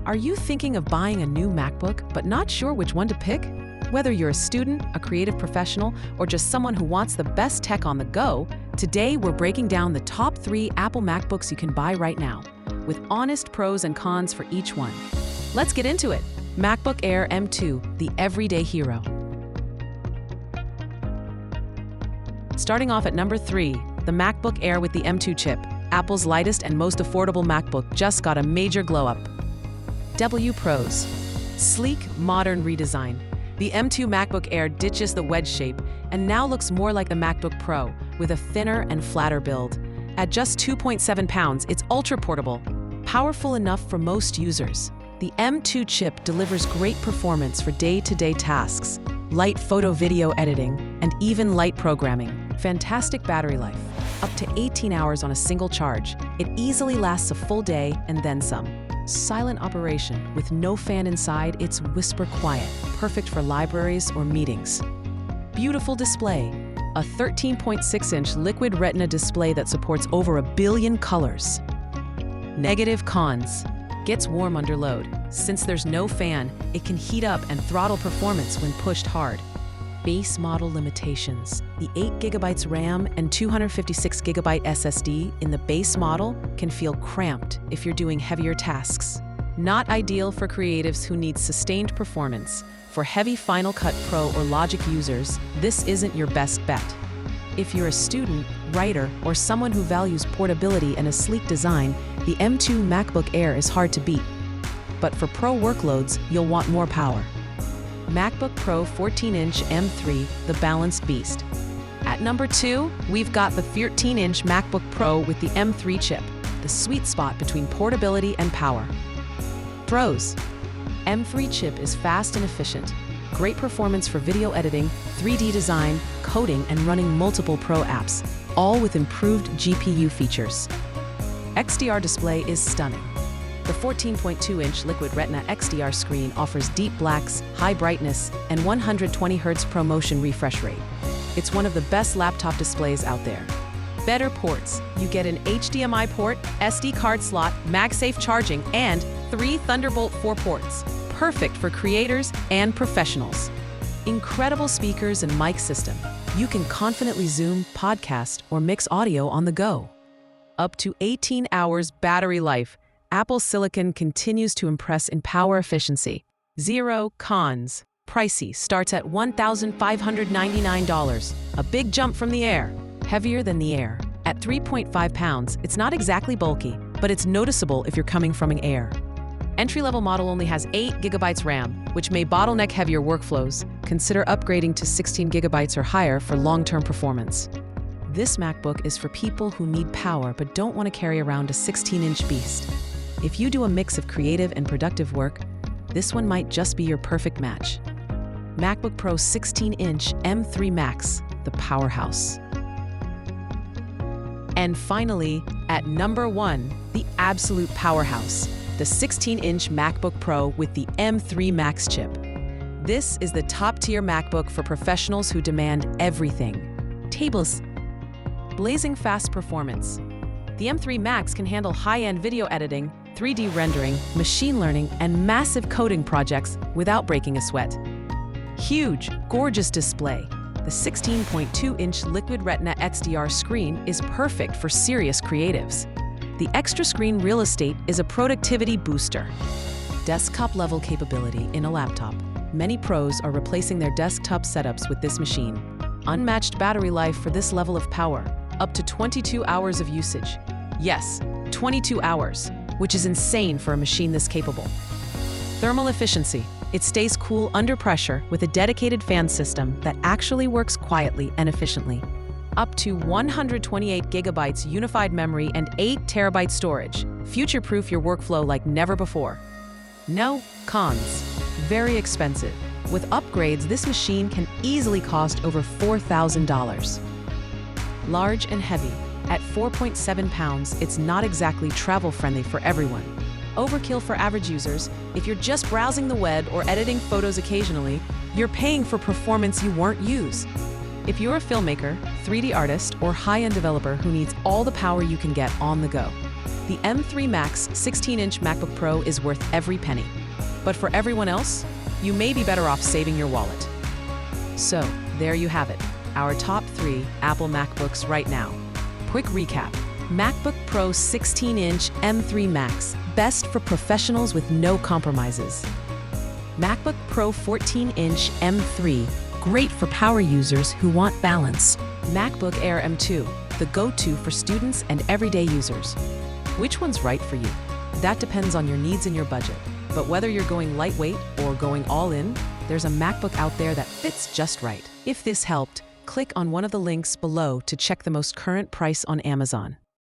Are you thinking of buying a new MacBook but not sure which one to pick? Whether you're a student, a creative professional, or just someone who wants the best tech on the go, today we're breaking down the top 3 Apple MacBooks you can buy right now, with honest pros and cons for each one. Let's get into it. MacBook Air M2, the everyday hero. Starting off at number 3, the MacBook Air with the M2 chip. Apple's lightest and most affordable MacBook just got a major glow-up. W Pros. Sleek, modern redesign. The M2 MacBook Air ditches the wedge shape and now looks more like the MacBook Pro, with a thinner and flatter build. At just 2.7 pounds, it's ultra-portable, powerful enough for most users. The M2 chip delivers great performance for day-to-day tasks, light photo-video editing, and even light programming. Fantastic battery life. Up to 18 hours on a single charge. It easily lasts a full day and then some. Silent operation. With no fan inside, it's whisper quiet, perfect for libraries or meetings. Beautiful display. A 13.6-inch liquid retina display that supports over 1 billion colors. Negative cons. Gets warm under load. Since there's no fan, it can heat up and throttle performance when pushed hard. Base model limitations. The 8GB RAM and 256GB SSD in the base model can feel cramped if you're doing heavier tasks. Not ideal for creatives who need sustained performance. For heavy Final Cut Pro or Logic users, this isn't your best bet. If you're a student, writer, or someone who values portability and a sleek design, the M2 MacBook Air is hard to beat. But for pro workloads, you'll want more power. MacBook Pro 14-inch M3, the balanced beast. At number 2, we've got the 13-inch MacBook Pro with the M3 chip, the sweet spot between portability and power. Pros. M3 chip is fast and efficient. Great performance for video editing, 3D design, coding, and running multiple pro apps, all with improved GPU features. XDR display is stunning. The 14.2-inch Liquid Retina XDR screen offers deep blacks, high brightness, and 120Hz ProMotion refresh rate. It's one of the best laptop displays out there. Better ports. You get an HDMI port, SD card slot, MagSafe charging, and 3 Thunderbolt 4 ports. Perfect for creators and professionals. Incredible speakers and mic system. You can confidently Zoom, podcast, or mix audio on the go. Up to 18 hours battery life. Apple Silicon continues to impress in power efficiency. 0 cons. Pricey, starts at $1,599. A big jump from the Air. Heavier than the Air. At 3.5 pounds, it's not exactly bulky, but it's noticeable if you're coming from an Air. Entry-level model only has 8GB RAM, which may bottleneck heavier workflows. Consider upgrading to 16GB or higher for long-term performance. This MacBook is for people who need power but don't want to carry around a 16-inch beast. If you do a mix of creative and productive work, this one might just be your perfect match. MacBook Pro 16-inch M3 Max, the powerhouse. And finally, at number 1, the absolute powerhouse, the 16-inch MacBook Pro with the M3 Max chip. This is the top-tier MacBook for professionals who demand everything. Tables. Blazing fast performance. The M3 Max can handle high-end video editing, 3D rendering, machine learning, and massive coding projects without breaking a sweat. Huge, gorgeous display. The 16.2-inch Liquid Retina XDR screen is perfect for serious creatives. The extra screen real estate is a productivity booster. Desktop-level capability in a laptop. Many pros are replacing their desktop setups with this machine. Unmatched battery life for this level of power. Up to 22 hours of usage. Yes, 22 hours, which is insane for a machine this capable. Thermal efficiency. It stays cool under pressure with a dedicated fan system that actually works quietly and efficiently. Up to 128GB unified memory and 8TB storage. Future-proof your workflow like never before. No cons. Very expensive. With upgrades, this machine can easily cost over $4,000. Large and heavy. At 4.7 pounds, it's not exactly travel-friendly for everyone. Overkill for average users. If you're just browsing the web or editing photos occasionally, you're paying for performance you won't use. If you're a filmmaker, 3D artist, or high-end developer who needs all the power you can get on the go, The M3 Max 16-inch MacBook Pro is worth every penny. But for everyone else, you may be better off saving your wallet. So, there you have it, our top 3 Apple MacBooks right now. Quick recap. MacBook Pro 16-inch M3 Max, best for professionals with no compromises. MacBook Pro 14-inch M3, great for power users who want balance. MacBook Air M2, the go-to for students and everyday users. Which one's right for you? That depends on your needs and your budget. But whether you're going lightweight or going all in, there's a MacBook out there that fits just right. If this helped, click on one of the links below to check the most current price on Amazon.